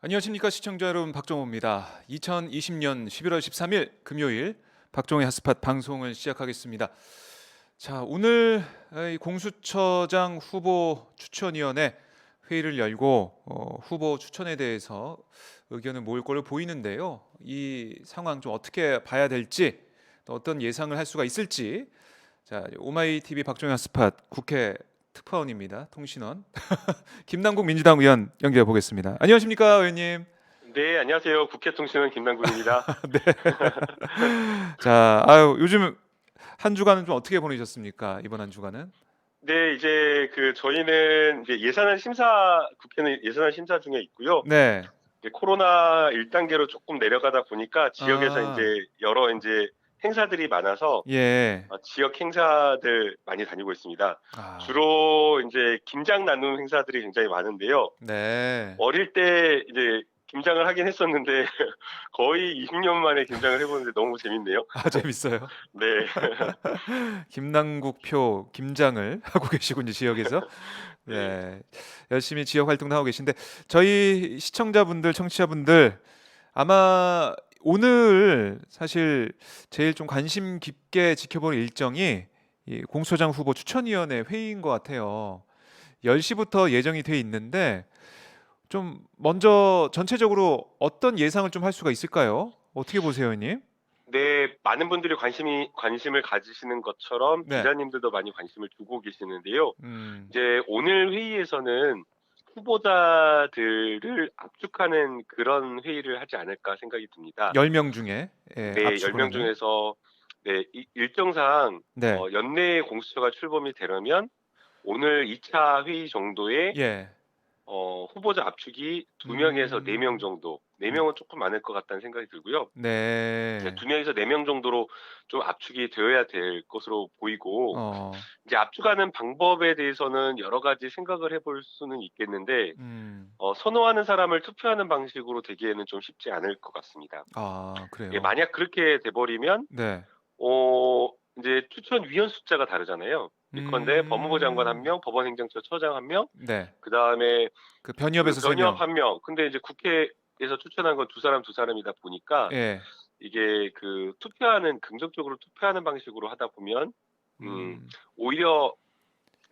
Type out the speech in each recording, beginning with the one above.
안녕하십니까 시청자 여러분, 박정호입니다. 2020년 11월 13일 금요일 박정호의 핫스팟 방송을 시작하겠습니다. 자, 오늘 이 공수처장 후보 추천위원회 회의를 열고 후보 추천에 대해서 의견을 모을 걸로 보이는데요. 이 상황 좀 어떻게 봐야 될지, 또 어떤 예상을 할 수가 있을지. 자, 오마이TV 박정호 핫스팟 국회 특파원입니다. 통신원 김남국 민주당 의원 연결해 보겠습니다. 안녕하십니까, 의원님? 네, 안녕하세요. 국회통신원 김남국입니다. 네. 자, 아유, 요즘 한 주간은 좀 어떻게 보내셨습니까? 이번 한 주간은? 네, 이제 저희는 이제 국회는 예산안 심사 중에 있고요. 네. 이제 코로나 1단계로 조금 내려가다 보니까 지역에서 아, 이제 여러 행사들이 많아서 예. 지역 행사들 많이 다니고 있습니다. 아, 주로 이제 김장 나눔 행사들이 굉장히 많은데요. 네. 어릴 때 이제 김장을 하긴 했었는데 거의 20년 만에 김장을 해보는데 너무 재밌네요. 아, 재밌어요. 네. 김남국 표 김장을 하고 계시군요, 지역에서. 네. 네. 열심히 지역 활동도 하고 계신데, 저희 시청자분들, 청취자분들 아마 오늘 사실 제일 좀 관심 깊게 지켜볼 일정이 이 공수처장 후보 추천위원회 회의인 것 같아요. 10시부터 예정이 돼 있는데, 좀 먼저 전체적으로 어떤 예상을 좀 할 수가 있을까요? 어떻게 보세요, 의원님? 네, 많은 분들이 관심을 가지시는 것처럼 네. 기자님들도 많이 관심을 두고 계시는데요. 음, 이제 오늘 회의에서는 후보자들을 압축하는 그런 회의를 하지 않을까 생각이 듭니다. 10명 중에 네, 압축을 10명 하는. 중에서 네, 일정상 네. 연내에 공수처가 출범이 되려면 오늘 2차 회의 정도에 예. 후보자 압축이 2명에서 4명 음, 정도, 음, 4명은 조금 많을 것 같다는 생각이 들고요. 이제 네. 2명에서 4명 정도로 좀 압축이 되어야 될 것으로 보이고, 어, 이제 압축하는 방법에 대해서는 여러 가지 생각을 해볼 수는 있겠는데, 음, 선호하는 사람을 투표하는 방식으로 되기에는 좀 쉽지 않을 것 같습니다. 아, 예, 그래요. 만약 그렇게 돼버리면, 네. 이제 추천위원 숫자가 다르잖아요. 예컨대 법무부 장관 한 음, 명, 법원행정처 처장 한 명, 네. 그 다음에 그 변협에서 변협 3명. 한 명. 근데 이제 국회에서 추천한 건 두 사람 두 사람이다 보니까 예. 이게 긍정적으로 투표하는 방식으로 하다 보면 음, 오히려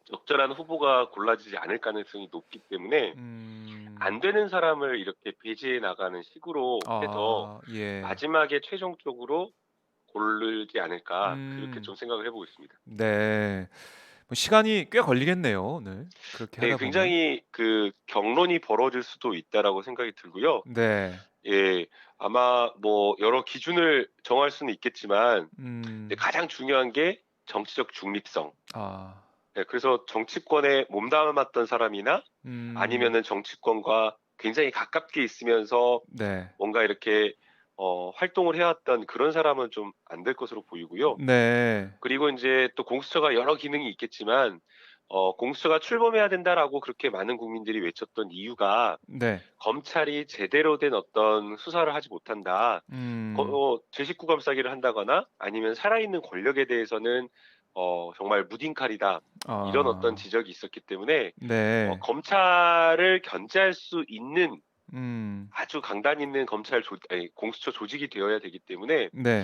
적절한 후보가 골라지지 않을 가능성이 높기 때문에 음, 안 되는 사람을 이렇게 배제해 나가는 식으로 해서 아, 예. 마지막에 최종적으로 고르지 않을까 그렇게 음, 좀 생각을 해보고 있습니다. 네. 뭐 시간이 꽤 걸리겠네요, 오늘. 그렇게 네, 하다 보면. 굉장히 경론이 벌어질 수도 있다라고 생각이 들고요. 네. 예, 아마 뭐 여러 기준을 정할 수는 있겠지만 근데 음, 가장 중요한 게 정치적 중립성. 아, 네, 그래서 정치권에 몸담았던 사람이나 음, 아니면은 정치권과 굉장히 가깝게 있으면서 네. 뭔가 이렇게 활동을 해왔던 그런 사람은 좀 안 될 것으로 보이고요. 네. 그리고 이제 또 공수처가 여러 기능이 있겠지만 공수처가 출범해야 된다라고 그렇게 많은 국민들이 외쳤던 이유가 네. 검찰이 제대로 된 어떤 수사를 하지 못한다. 음, 제19 감싸기를 한다거나 아니면 살아있는 권력에 대해서는 정말 무딘칼이다. 이런 어떤 아, 지적이 있었기 때문에 네. 검찰을 견제할 수 있는 음, 아주 강단 있는 공수처 조직이 되어야 되기 때문에 네.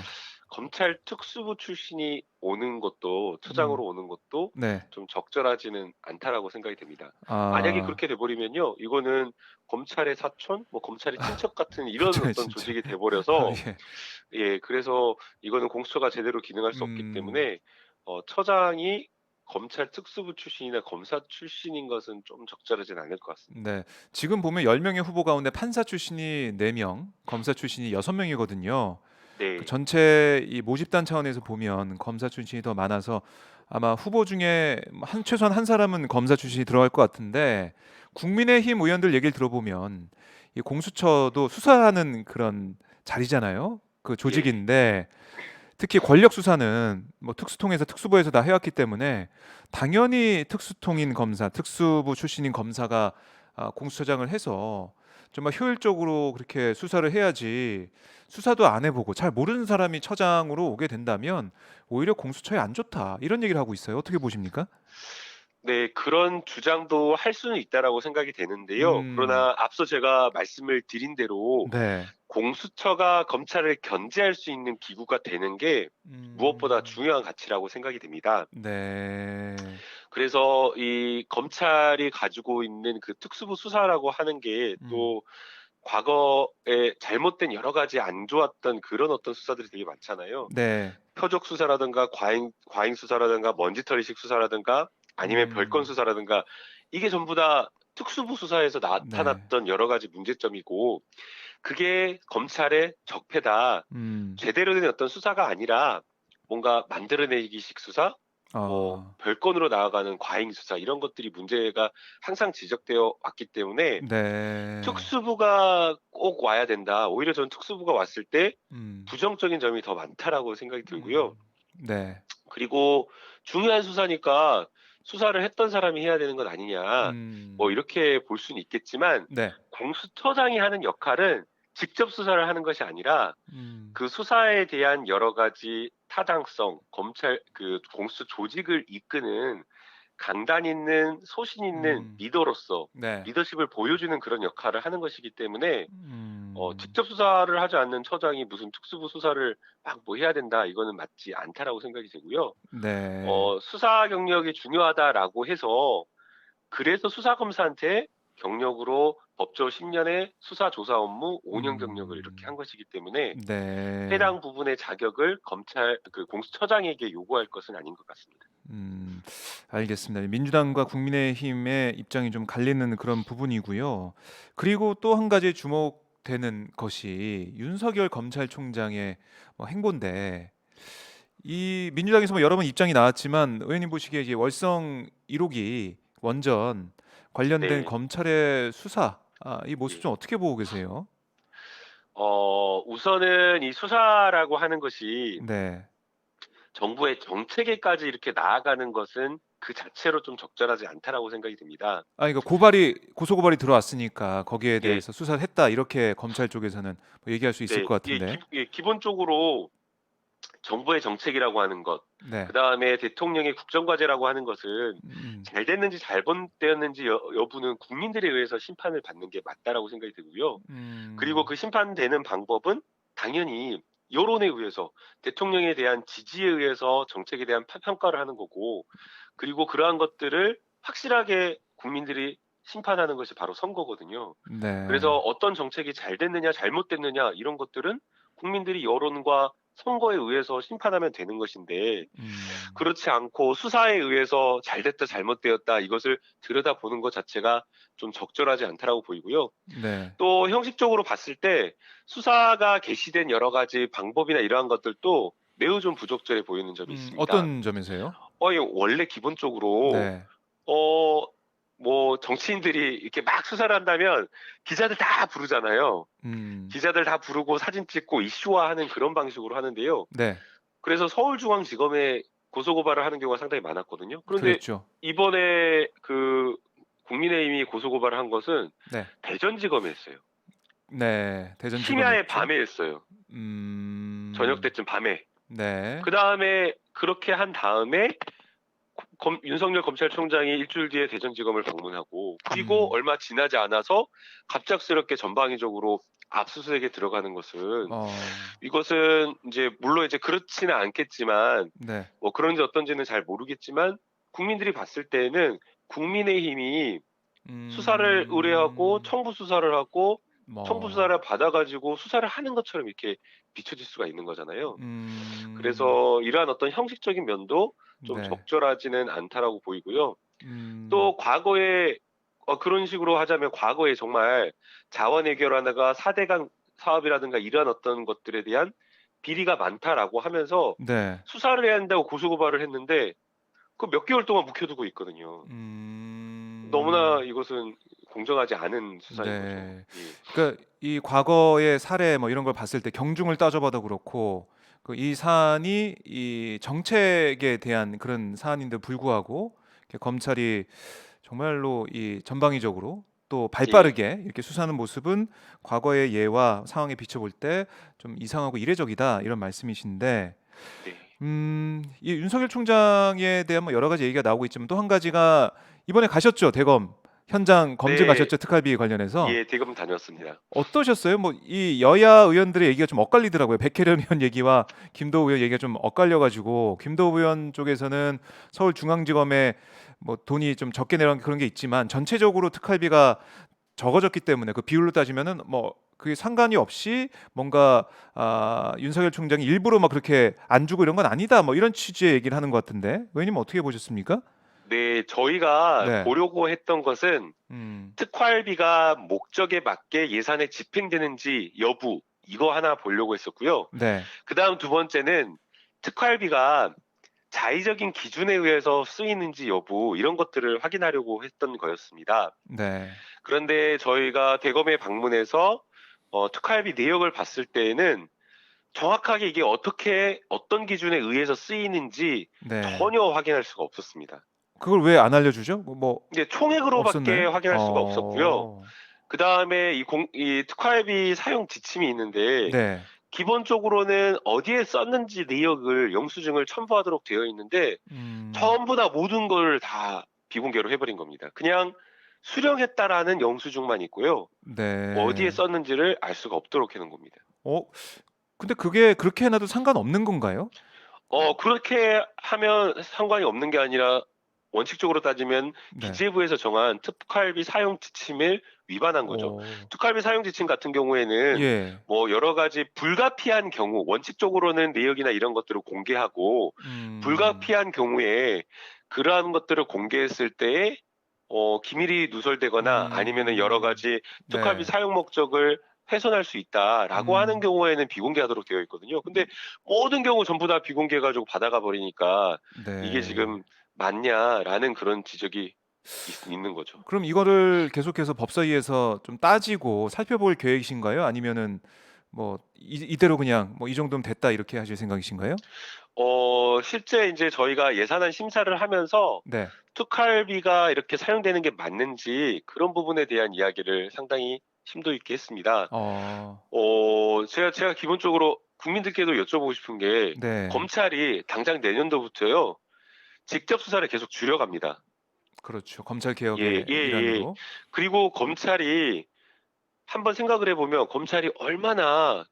검찰 특수부 출신이 오는 것도 음, 처장으로 오는 것도 네. 좀 적절하지는 않다라고 생각이 됩니다. 만약에 아, 그렇게 돼버리면요, 이거는 검찰의 사촌, 뭐 검찰의 친척 같은 이런 그쵸, 어떤 진짜. 조직이 아, 돼버려서 예. 예, 그래서 이거는 공수처가 제대로 기능할 수 없기 음, 때문에 처장이 검찰 특수부 출신이나 검사 출신인 것은 좀 적절하진 않을 것 같습니다. 네. 지금 보면 10명의 후보 가운데 판사 출신이 4명, 검사 출신이 6명이거든요. 그 네, 전체 이 모집단 차원에서 보면 검사 출신이 더 많아서 아마 후보 중에 최소한 한 사람은 검사 출신이 들어갈 것 같은데, 국민의힘 의원들 얘기를 들어보면 이 공수처도 수사하는 그런 자리잖아요. 그 예, 조직인데, 특히 권력 수사는 뭐 특수통에서 특수부에서 다 해왔기 때문에 당연히 특수통인 검사, 특수부 출신인 검사가 공수처장을 해서 정말 효율적으로 그렇게 수사를 해야지, 수사도 안 해보고 잘 모르는 사람이 처장으로 오게 된다면 오히려 공수처에 안 좋다, 이런 얘기를 하고 있어요. 어떻게 보십니까? 네, 그런 주장도 할 수는 있다라고 생각이 되는데요. 음. 그러나 앞서 제가 말씀을 드린 대로 네. 공수처가 검찰을 견제할 수 있는 기구가 되는 게 무엇보다 음. 중요한 가치라고 생각이 됩니다. 네. 그래서 이 검찰이 가지고 있는 그 특수부 수사라고 하는 게 음. 또 과거에 잘못된 여러 가지 안 좋았던 그런 어떤 수사들이 되게 많잖아요. 네. 표적 수사라든가 과잉 수사라든가 먼지털이식 수사라든가 아니면 별건 음. 수사라든가 이게 전부 다 특수부 수사에서 네. 나타났던 여러 가지 문제점이고 그게 검찰의 적폐다. 음. 제대로 된 어떤 수사가 아니라 뭔가 만들어내기식 수사, 뭐 아. 별건으로 나아가는 과잉 수사 이런 것들이 문제가 항상 지적되어 왔기 때문에 네. 특수부가 꼭 와야 된다. 오히려 저는 특수부가 왔을 때 음. 부정적인 점이 더 많다라고 생각이 들고요. 음. 네. 그리고 중요한 수사니까 수사를 했던 사람이 해야 되는 것 아니냐. 뭐 음. 이렇게 볼 수는 있겠지만 네. 공수처장이 하는 역할은 직접 수사를 하는 것이 아니라 음. 그 수사에 대한 여러 가지 타당성, 검찰 그 공수처 조직을 이끄는 강단 있는 소신 있는 음. 리더로서 네. 리더십을 보여주는 그런 역할을 하는 것이기 때문에 음. 직접 수사를 하지 않는 처장이 무슨 특수부 수사를 막 뭐 해야 된다 이거는 맞지 않다라고 생각이 되고요. 네. 수사 경력이 중요하다라고 해서 그래서 수사검사한테 경력으로 법조 10년의 수사 조사 업무 5년 경력을 이렇게 한 음. 것이기 때문에 네. 해당 부분의 자격을 검찰 그 공수처장에게 요구할 것은 아닌 것 같습니다. 음. 알겠습니다. 민주당과 국민의힘의 입장이 좀 갈리는 그런 부분이고요. 그리고 또 한 가지 주목되는 것이 윤석열 검찰총장의 행보인데 이 민주당에서 여러 번 입장이 나왔지만 의원님 보시기에 이제 월성 1호기 원전 관련된 네. 검찰의 수사 이 모습 예. 좀 어떻게 보고 계세요? 우선은 이 수사라고 하는 것이 네. 정부의 정책에까지 이렇게 나아가는 것은 그 자체로 좀 적절하지 않다라고 생각이 듭니다. 그러니까 고소 고발이 들어왔으니까 거기에 예. 대해서 수사를 했다 이렇게 검찰 쪽에서는 얘기할 수 있을 네. 것 예, 같은데. 기본적으로 정부의 정책이라고 하는 것, 네. 그다음에 대통령의 국정과제라고 하는 것은 음. 잘 됐는지 잘못되었는지 여부는 국민들에 의해서 심판을 받는 게 맞다라고 생각이 들고요. 그리고 음. 그 심판되는 방법은 당연히 여론에 의해서 대통령에 대한 지지에 의해서 정책에 대한 평가를 하는 거고 그리고 그러한 것들을 확실하게 국민들이 심판하는 것이 바로 선거거든요. 그래서 네. 어떤 정책이 잘 됐느냐 잘못됐느냐 이런 것들은 국민들이 여론과 선거에 의해서 심판하면 되는 것인데 음. 그렇지 않고 수사에 의해서 잘 됐다 잘못되었다 이것을 들여다보는 것 자체가 좀 적절하지 않다라고 보이고요. 네. 또 형식적으로 봤을 때 수사가 개시된 여러 가지 방법이나 이러한 것들도 매우 좀 부적절해 보이는 점이 있습니다. 어떤 점에서요? 이 원래 기본적으로 네. 어 뭐 정치인들이 이렇게 막 수사를 한다면 기자들 다 부르잖아요. 음. 기자들 다 부르고 사진 찍고 이슈화하는 그런 방식으로 하는데요. 네. 그래서 서울중앙지검에 고소고발을 하는 경우가 상당히 많았거든요. 그런데 그랬죠. 이번에 그 국민의힘이 고소고발을 한 것은 네. 대전지검에 했어요. 네. 대전지검에 심야의 했죠. 밤에 했어요. 저녁 음. 때쯤 밤에. 네. 그다음에 그렇게 한 다음에 윤석열 검찰총장이 일주일 뒤에 대전지검을 방문하고 그리고 음. 얼마 지나지 않아서 갑작스럽게 전방위적으로 압수수색에 들어가는 것은 어. 이것은 이제 물론 이제 그렇지는 않겠지만 네. 뭐 그런지 어떤지는 잘 모르겠지만 국민들이 봤을 때에는 국민의힘이 수사를 의뢰하고 음. 청부 수사를 하고 청부 뭐. 수사를 받아가지고 수사를 하는 것처럼 이렇게 비춰질 수가 있는 거잖아요. 음. 그래서 이러한 어떤 형식적인 면도 좀 네. 적절하지는 않다라고 보이고요. 음. 또 과거에 그런 식으로 하자면 과거에 정말 자원 해결하다가 4대강 사업이라든가 이러한 어떤 것들에 대한 비리가 많다라고 하면서 네. 수사를 해야 한다고 고소고발을 했는데 그 몇 개월 동안 묵혀두고 있거든요. 너무나 음. 이것은 공정하지 않은 수사인 거죠. 네. 예. 그러니까 이 과거의 사례 이런 걸 봤을 때 경중을 따져봐도 그렇고 이 사안이 이 정책에 대한 그런 사안인데 불구하고 이렇게 검찰이 정말로 이 전방위적으로 또 예. 발빠르게 이렇게 수사하는 모습은 과거의 예와 상황에 비춰볼 때 좀 이상하고 이례적이다 이런 말씀이신데 네. 이 윤석열 총장에 대한 뭐 여러 가지 얘기가 나오고 있지만 또 한 가지가 이번에 가셨죠, 대검 현장 검증 네. 가셨죠, 특활비 관련해서. 예, 대검 다녔습니다. 어떠셨어요? 뭐 이 여야 의원들의 얘기가 좀 엇갈리더라고요. 백혜련 의원 얘기와 김도우 의원 얘기가 좀 엇갈려 가지고 김도우 의원 쪽에서는 서울중앙지검에 뭐 돈이 좀 적게 내라는 그런 게 있지만 전체적으로 특활비가 적어졌기 때문에 그 비율로 따지면은 뭐 그게 상관이 없이 뭔가 윤석열 총장이 일부러 막 그렇게 안 주고 이런 건 아니다. 뭐 이런 취지의 얘기를 하는 것 같은데 의원님 어떻게 보셨습니까? 네, 저희가 네. 보려고 했던 것은 음. 특활비가 목적에 맞게 예산에 집행되는지 여부, 이거 하나 보려고 했었고요. 네. 그다음 두 번째는 특활비가 자의적인 기준에 의해서 쓰이는지 여부, 이런 것들을 확인하려고 했던 거였습니다. 네. 그런데 저희가 대검에 방문해서 특활비 내역을 봤을 때에는 정확하게 이게 어떻게 어떤 기준에 의해서 쓰이는지 네. 전혀 확인할 수가 없었습니다. 그걸 왜 안 알려주죠? 뭐 이게 총액으로밖에 없었나요? 확인할 수가 없었고요. 어. 그다음에 이 특활비 사용 지침이 있는데 네. 기본적으로는 어디에 썼는지 내역을 영수증을 첨부하도록 되어 있는데 음. 전부 다 모든 걸 다 비공개로 해버린 겁니다. 그냥 수령했다라는 영수증만 있고요. 어디에 네. 썼는지를 알 수가 없도록 해놓은 겁니다. 어 근데 그게 그렇게 해 놔도 상관없는 건가요? 그렇게 하면 상관이 없는 게 아니라 원칙적으로 따지면 네. 기재부에서 정한 특활비 사용 지침을 위반한 거죠. 어. 특활비 사용 지침 같은 경우에는 예. 뭐 여러 가지 불가피한 경우, 원칙적으로는 내역이나 이런 것들을 공개하고 음. 불가피한 경우에 그러한 것들을 공개했을 때에 기밀이 누설되거나 아니면은 여러 음. 가지 특활비 네. 사용 목적을 훼손할 수 있다라고 하는 음. 경우에는 비공개하도록 되어 있거든요. 근데 모든 경우 전부 다 비공개 가지고 받아가 버리니까 이게 네. 지금 맞냐라는 그런 지적이 있는 거죠. 그럼 이거를 계속해서 법사위에서 좀 따지고 살펴볼 계획이신가요? 아니면은 뭐 이대로 그냥 뭐 '이 정도면 됐다.' 이렇게 하실 생각이신가요? 실제 이제 저희가 예산안 심사를 하면서 네. 특활비가 이렇게 사용되는 게 맞는지 그런 부분에 대한 이야기를 상당히 심도 있게 했습니다. 어. 제가 기본적으로 국민들께도 여쭤보고 싶은 게 네. 검찰이 당장 내년도부터요. 직접 수사를 계속 줄여갑니다. 그렇죠. 검찰 예, 개혁의 예, 예. 일환으로. 그리고 검찰이 한번 생각을 해보면 검찰이 얼마나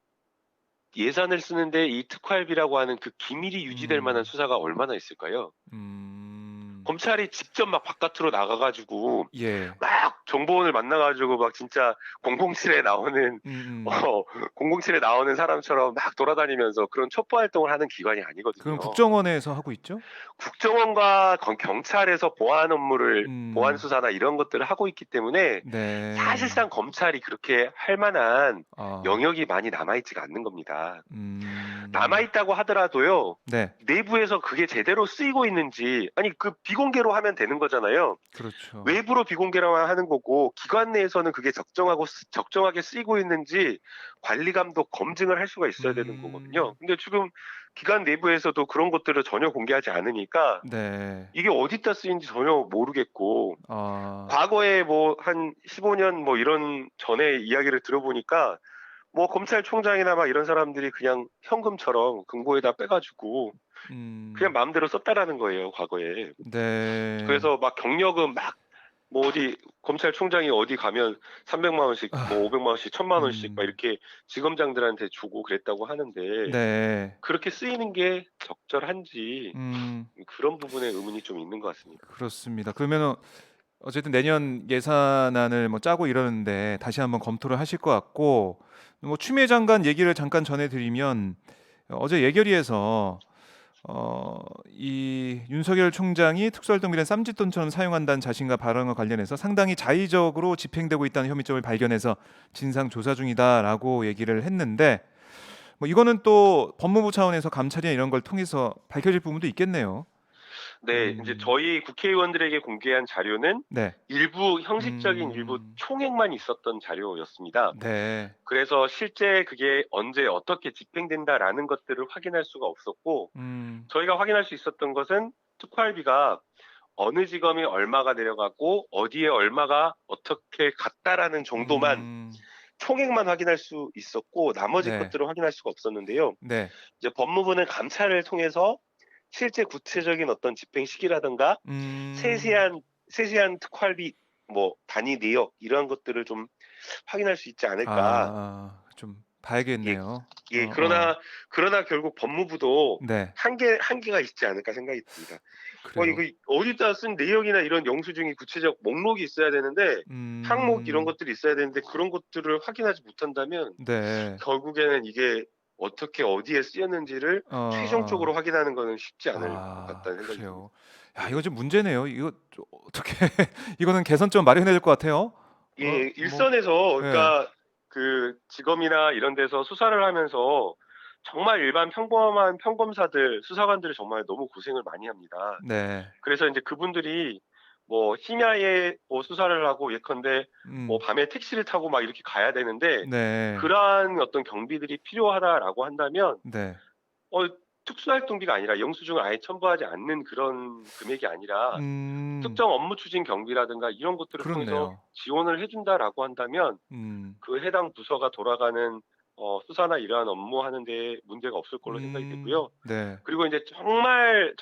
예산을 쓰는데 이 특활비라고 하는 그 기밀이 유지될 만한 음. 수사가 얼마나 있을까요? 음. 검찰이 직접 막 바깥으로 나가가지고 예. 막 정보원을 만나가지고 막 진짜 007에 나오는 음음. 어 007에 나오는 사람처럼 막 돌아다니면서 그런 첩보 활동을 하는 기관이 그럼 아니거든요. 국정원에서 하고 있죠? 국정원과 경찰에서 보안 음. 수사나 이런 것들을 하고 있기 때문에 네. 사실상 검찰이 그렇게 할 만한 아. 영역이 많이 남아 있지가 않는 겁니다. 남아 음. 있다고 하더라도요. 네. 내부에서 그게 제대로 쓰이고 있는지 아니 그 비공개로 하면 되는 거잖아요. 그렇죠. 외부로 비공개로만 하는 거고 기관 내에서는 그게 적정하게 쓰이고 있는지 관리 감독 검증을 할 수가 있어야 되는 거거든요. 음. 근데 지금 기관 내부에서도 그런 것들을 전혀 공개하지 않으니까 네. 이게 어디다 쓰인지 전혀 모르겠고 아. 과거에 뭐 한 15년 뭐 이런 전에 이야기를 들어보니까 뭐 검찰총장이나 막 이런 사람들이 그냥 현금처럼 금고에다 빼가지고 그냥 음. 마음대로 썼다라는 거예요, 과거에. 네. 그래서 막 경력은 막 뭐 어디 검찰총장이 어디 가면 300만 원씩 뭐 아. 500만 원씩 1000만 원씩 막 음. 이렇게 지검장들한테 주고 그랬다고 하는데 네. 그렇게 쓰이는 게 적절한지 음. 그런 부분에 의문이 좀 있는 것 같습니다. 그렇습니다. 그러면은 어쨌든 내년 예산안을 뭐 짜고 이러는데 다시 한번 검토를 하실 것 같고 뭐 추미애 장관 얘기를 잠깐 전해 드리면 어제 예결위에서 이 윤석열 총장이 특수활동비를 쌈짓돈처럼 사용한다는 자신과 발언과 관련해서 상당히 자의적으로 집행되고 있다는 혐의점을 발견해서 진상 조사 중이다라고 얘기를 했는데 뭐 이거는 또 법무부 차원에서 감찰이나 이런 걸 통해서 밝혀질 부분도 있겠네요. 네, 이제 음. 저희 국회의원들에게 공개한 자료는 네. 일부 형식적인 일부 음. 총액만 있었던 자료였습니다. 네. 그래서 실제 그게 언제 어떻게 집행된다라는 것들을 확인할 수가 없었고 음. 저희가 확인할 수 있었던 것은 특활비가 어느 지검에 얼마가 내려가고 어디에 얼마가 어떻게 갔다라는 정도만 음. 총액만 확인할 수 있었고 나머지 네. 것들은 확인할 수가 없었는데요. 네. 이제 법무부는 감찰을 통해서 실제 구체적인 어떤 집행 시기라든가 음. 세세한 특활비 뭐 단위 내역 이러한 것들을 좀 확인할 수 있지 않을까. 좀 예. 봐야겠네요. 예. 어어. 그러나 결국 법무부도 네. 한계가 있지 않을까 생각이 듭니다. 그래요. 이거 어디다 쓴 내역이나 이런 영수증이 구체적 목록이 있어야 되는데 항목 이런 음. 것들이 있어야 되는데 그런 것들을 확인하지 못한다면 네. 결국에는 이게 어떻게 어디에 쓰였는지를 최종적으로 어어. 확인하는 거는 쉽지 않을 것 같다는 생각이 듭니다. 그래요. 야 예. 이거 좀 문제네요. 이거 좀 어떻게 이거는 개선점 마련해야 될 것 같아요. 예. 뭐 일선에서 예. 그러니까 그 지검이나 이런 데서 수사를 하면서 정말 일반 평범한 평검사들, 수사관들이 정말 너무 고생을 많이 합니다. 네. 그래서 인제 그분들이 뭐 심야에 뭐 수사를 하고 예컨대 뭐 음. 밤에 택시를 타고 막 이렇게 가야 되는데 네. 그러한 어떤 경비들이 필요하다라고 한다면 네. 어 특수활동비가 아니라 영수증을 아예 첨부하지 않는 그런 금액이 아니라 음. 특정 업무 추진 경비라든가 이런 것들을 통해서 그렇네요. 지원을 해 준다라고 한다면 음. 그 해당 부서가 돌아가는 수사나 이러한 업무하는 데 문제가 없을 걸로 생각이 되고요. 네. 그리고 인제 정말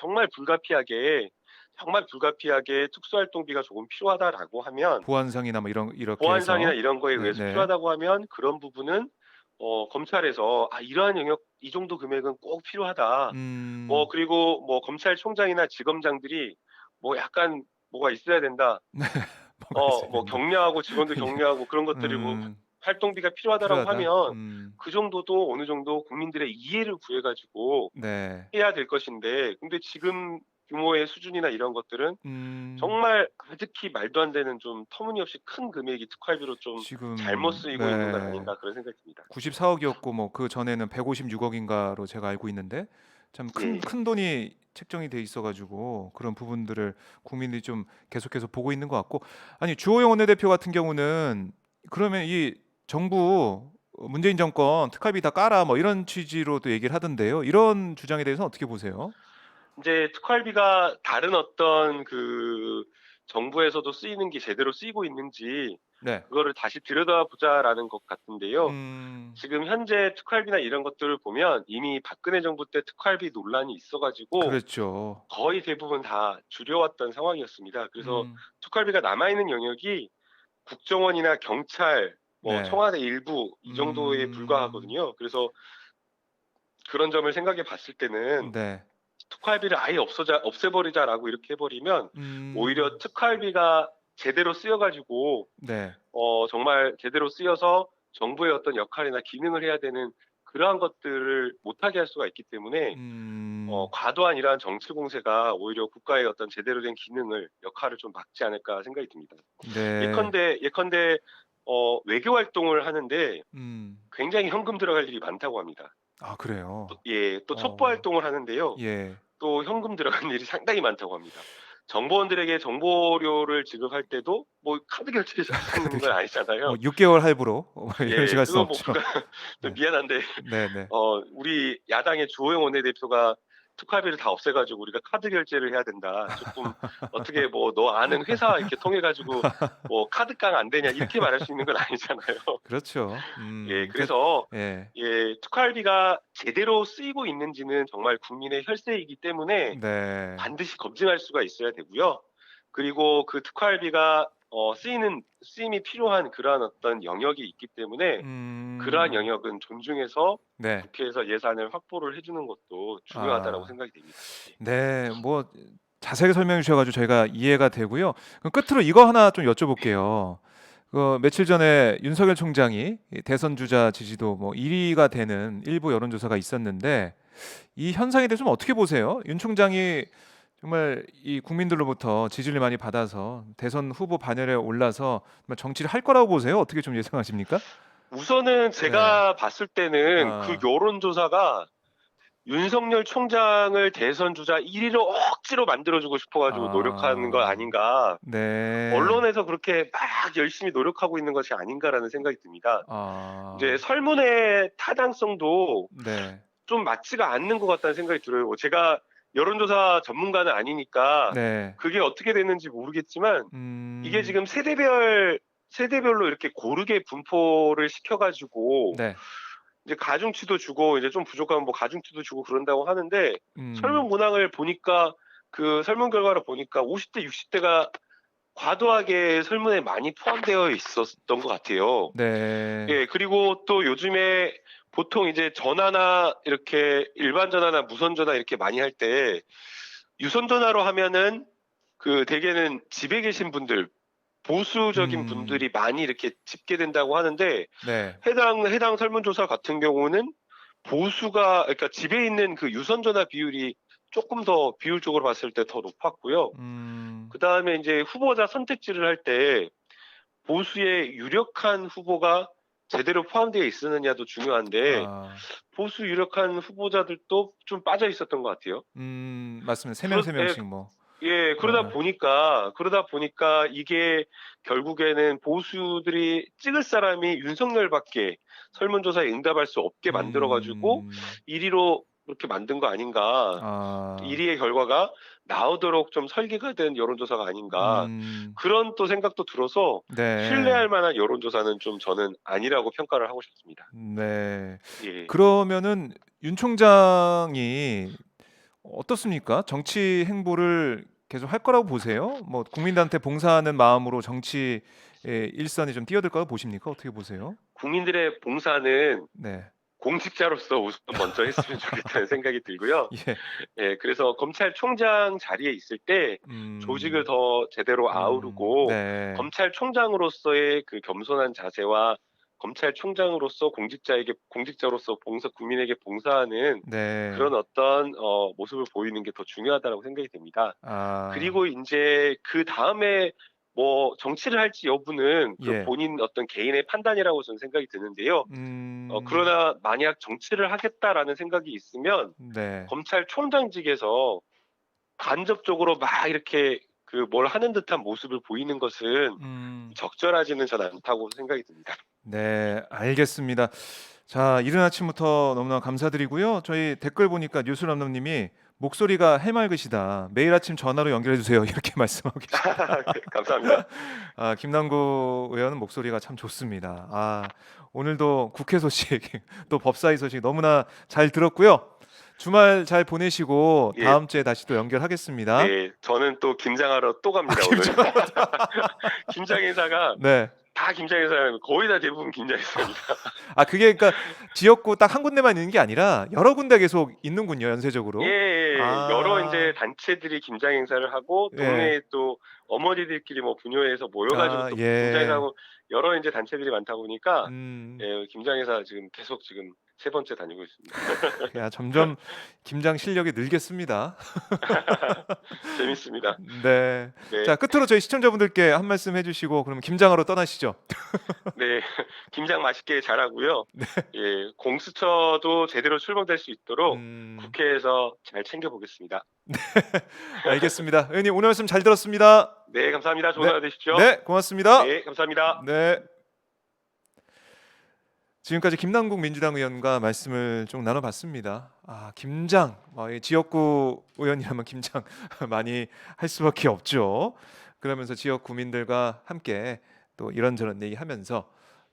불가피하게 특수활동비가 조금 필요하다라고 하면 보안상이나 뭐 이런 이렇게 보안상이나 해서 이런 거에 의해서 네네. 필요하다고 하면 그런 부분은 검찰에서 '아 이러한 영역 이 정도 금액은 꼭 필요하다.' 뭐 음. 그리고 뭐 검찰총장이나 지검장들이 뭐 약간 뭐가 있어야 된다. 네. 뭐가 있어야 뭐 된다. 격려하고 직원들 예. 격려하고 그런 것들이 뭐 음. 활동비가 필요하다라고 필요하다. 하면 그 정도도 어느 정도 국민들의 이해를 구해 가지고 네. 해야 될 것인데 근데 지금 규모의 수준이나 이런 것들은 음. 정말 가득히 말도 안 되는 좀 터무니없이 큰 금액이 특활비로 좀 잘못 지금 쓰이고 있는 건 네. 아닌가 그런 생각이 듭니다. 94억 이었고 뭐 그전에는 156억 인가로 제가 알고 있는데 참 예. 큰돈이 책정이 돼 있어 가지고 그런 부분들을 국민들이 좀 계속해서 보고 있는 것 같고 아니 주호영 원내대표 같은 경우는 그러면 이 정부 문재인 정권 특활비 다 까라 뭐 이런 취지로도 얘기를 하던데요. 이런 주장에 대해서는 어떻게 보세요? 인제 특활비가 다른 어떤 그 정부에서도 쓰이는 게 제대로 쓰이고 있는지 네. 그거를 다시 들여다보자라는 것 같은데요. 음. 지금 현재 특활비나 이런 것들을 보면 이미 박근혜 정부 때 특활비 논란이 있어 가지고 그랬죠. 거의 대부분 다 줄여왔던 상황이었습니다. 그래서 음. 특활비가 남아 있는 영역이 국정원이나 경찰, 뭐 네. 청와대 일부 이 정도에 음. 불과하거든요. 그래서 그런 점을 생각해 봤을 때는 네. '특활비를 아예 없애버리자.'라고 이렇게 해 버리면 오히려 음. 특활비가 제대로 쓰여 가지고 네. 정말 제대로 쓰여서 정부의 어떤 역할이나 기능을 해야 되는 그러한 것들을 못하게 할 수가 있기 때문에 음. 과도한 이러한 정치 공세가 오히려 국가의 어떤 제대로 된 기능을 역할을 좀 막지 않을까 생각이 듭니다. 네. 예컨대 외교 활동을 하는데 음. 굉장히 현금 들어갈 일이 많다고 합니다. 아 그래요? 또 첩보 어. 활동을 하는데요. 예. 또 현금 들어가는 일이 상당히 많다고 합니다. 정보원들에게 정보료를 지급할 때도 뭐 카드 결제해서 할 수 있는 건 가득이 뭐 아니잖아요. 6 개월 할부로 이런 예. 식으로 할 수는 그건 뭐 없죠. 좀 네. 미안한데 네네. 우리 야당의 주호영 원내대표가 특활비를 다 없애 가지고 "우리가 카드 결제를 해야 된다. 조금 어떻게 뭐 너 아는 회사 이렇게 통해 가지고 뭐 카드깡 안 되냐." 이렇게 말할 수 있는 건 아니잖아요. 그렇죠. 예. 그 그래서 예. 특활비가 제대로 쓰이고 있는지는 정말 국민의 혈세이기 때문에 네. 반드시 검증할 수가 있어야 되고요. 그리고 그 특활비가 쓰임이 필요한 그러한 어떤 영역이 있기 때문에 그러한 음. 영역은 존중해서 네. 국회에서 예산을 확보를 해 주는 것도 중요하다라고 아. 생각이 됩니다. 예. 네. 뭐 자세하게 설명해 주셔 가지고 저희가 이해가 되고요. 그럼 끝으로 이거 하나 좀 여쭤볼게요. 며칠 전에 윤석열 총장이 이 대선 주자 지지도 뭐 1 위가 되는 일부 여론조사가 있었는데 이 현상에 대해서 좀 어떻게 보세요? 윤 총장이 정말 이 국민들로부터 지지를 많이 받아서 대선 후보 반열에 올라서 정말 정치를 할 거라고 보세요? 어떻게 좀 예상하십니까? 우선은 네. 제가 봤을 때는 그 아. 여론조사가 윤석열 총장을 대선 주자 1 위로 억지로 만들어 주고 싶어 가지고 노력하는 거 아. 아닌가. 네. 언론에서 그렇게 막 열심히 노력하고 있는 것이 아닌가라는 생각이 듭니다. 이제 아. 설문의 타당성도 네. 좀 맞지가 않는 것 같다는 생각이 들어요. 제가 여론조사 전문가는 아니니까 네. 그게 어떻게 됐는지 모르겠지만 이게 음. 지금 세대별 세대별로 이렇게 고르게 분포를 시켜가지고 네. 이제 가중치도 주고 이제 좀 부족하면 뭐 가중치도 주고 그런다고 하는데 설문 음. 문항을 보니까 그 설문 결과를 보니까 50대, 60대가 과도하게 설문에 많이 포함되어 있었던 것 같아요. 네. 예, 그리고 또 요즘에 보통 이제 전화나 이렇게 일반 전화나 무선 전화 이렇게 많이 할 때 유선 전화로 하면은 그 대개는 집에 계신 분들, 보수적인 음. 분들이 많이 이렇게 집계된다고 하는데 네. 해당 설문조사 같은 경우는 보수가 그러니까 집에 있는 그 유선 전화 비율이 조금 더 비율적으로 봤을 때 더 높았고요. 음. 그다음에 이제 후보자 선택지를 할 때 보수의 유력한 후보가 제대로 포함되어 있었느냐도 중요한데 아. 보수 유력한 후보자들도 좀 빠져 있었던 것 같아요. 맞습니다. 3 명 그렇 3 예, 명씩 뭐. 예, 예예. 그러다 보니까 이게 결국에는 보수들이 찍을 사람이 윤석열밖에 설문조사에 응답할 수 없게 만들어 가지고 음. 1 위로 그렇게 만든 거 아닌가. 아. 1 위의 결과가 나오도록 좀 설계가 된 여론조사가 아닌가. 음. 그런 또 생각도 들어서 네. 신뢰할 만한 여론조사는 좀 저는 아니라고 평가를 하고 싶습니다. 네. 예. 그러면은 윤 총장이 어떻습니까? 정치 행보를 계속 할 거라고 보세요? 뭐 국민들한테 봉사하는 마음으로 정치의 일선에 좀 뛰어들 거라고 보십니까? 어떻게 보세요? 국민들의 봉사는 네. 공직자로서 우선 먼저 했으면 좋겠다는 생각이 들고요. 예. 예, 그래서 검찰총장 자리에 있을 때 조직을 음. 더 제대로 아우르고 네. 검찰총장으로서의 그 겸손한 자세와 검찰총장으로서 공직자로서 국민에게 봉사하는 네. 그런 어떤 모습을 보이는 게 더 중요하다고 생각이 됩니다. 아. 그리고 인제 그다음에 뭐 정치를 할지 여부는 그 예. 본인 어떤 개인의 판단이라고 저는 생각이 드는데요. 음. 그러나 만약 '정치를 하겠다.'라는 생각이 있으면 네. 검찰총장직에서 간접적으로 막 이렇게 그 뭘 하는 듯한 모습을 보이는 것은 음. 적절하지는 저는 않다고 생각이 듭니다. 네. 알겠습니다. 자, 이른 아침부터 너무나 감사드리고요. 저희 댓글 보니까 뉴스람ном 님이 "목소리가 해맑으시다. 매일 아침 전화로 연결해 주세요." 이렇게 말씀하고 계십니다. 감사합니다. 아, 김남국 의원은 목소리가 참 좋습니다. 아, 오늘도 국회 소식 또 법사위 소식 너무나 잘 들었고요. 주말 잘 보내시고 예. 다음 주에 다시 또 연결하겠습니다. 네. 저는 또 김장하러 또 아, 갑니다 오늘. 김장 김장 행사가 네. 다 김장 행사예요. 거의 다 대부분 김장 행사입니다. 아, 그게 그러니까 지역구 딱 한 군데만 있는 게 아니라 여러 군데 계속 있는군요, 연쇄적으로. 예예예. 여러 인제 아. 단체들이 김장 행사를 하고 예. 동네에 또 어머니들끼리 뭐 부녀회에서 모여 가지고 아, 또 김장 예. 행사하고 여러 인제 단체들이 많다 보니까 음. 예, 김장 행사 지금 계속 지금 세 번째 다니고 있습니다. 야, 점점 김장 실력이 늘겠습니다. 재밌습니다. 네. 네. 자, 끝으로 저희 시청자분들께 한 말씀 해 주시고 그러면 김장하러 떠나시죠. 네. 김장 맛있게 잘하고요. 네. 예, 공수처도 제대로 출범될 수 있도록 음. 국회에서 잘 챙겨 보겠습니다. 알겠습니다. 의원님 오늘 말씀 잘 들었습니다. 네, 감사합니다. 좋은 네. 하루 되십시오. 네, 고맙습니다. 네, 감사합니다. 네. 지금까지 김남국 민주당 의원과 말씀을 좀 나눠봤습니다. 아, 김장, 이 지역구 의원이라면 김장 많이 할 수밖에 없죠. 그러면서 지역 구민들과 함께 또 이런저런 얘기하면서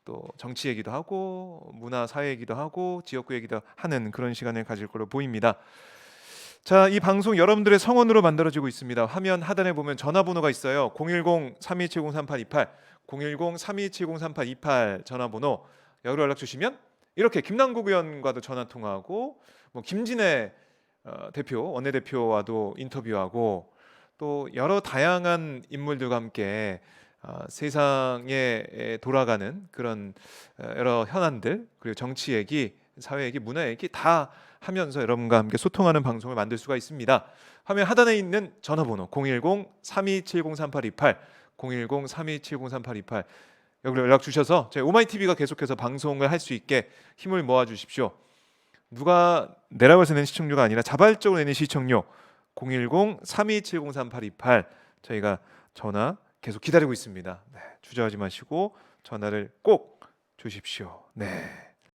또 정치 얘기도 하고 문화 사회 얘기도 하고 지역구 얘기도 하는 그런 시간을 가질 걸로 보입니다. 자, 이 방송 여러분들의 성원으로 만들어지고 있습니다. 화면 하단에 보면 전화번호가 있어요. 010-3270-3828, 010-3270-3828 전화번호. 여기로 연락 주시면 이렇게 김남국 의원과도 전화 통화하고 뭐 김진애 대표, 원내대표와도 인터뷰하고 또 여러 다양한 인물들과 함께 세상에 돌아가는 그런 여러 현안들, 그리고 정치 얘기, 사회 얘기, 문화 얘기 다 하면서 여러분과 함께 소통하는 방송을 만들 수가 있습니다. 화면 하단에 있는 전화번호 010-3270-3828, 010-3270-3828 여기로 연락 주셔서 저희 오마이TV가 계속해서 방송을 할 수 있게 힘을 모아 주십시오. 누가 내라고 해서 내는 시청료가 아니라 자발적으로 내는 시청료 010-3270-3828 저희가 전화 계속 기다리고 있습니다. 네, 주저하지 마시고 전화를 꼭 주십시오. 네.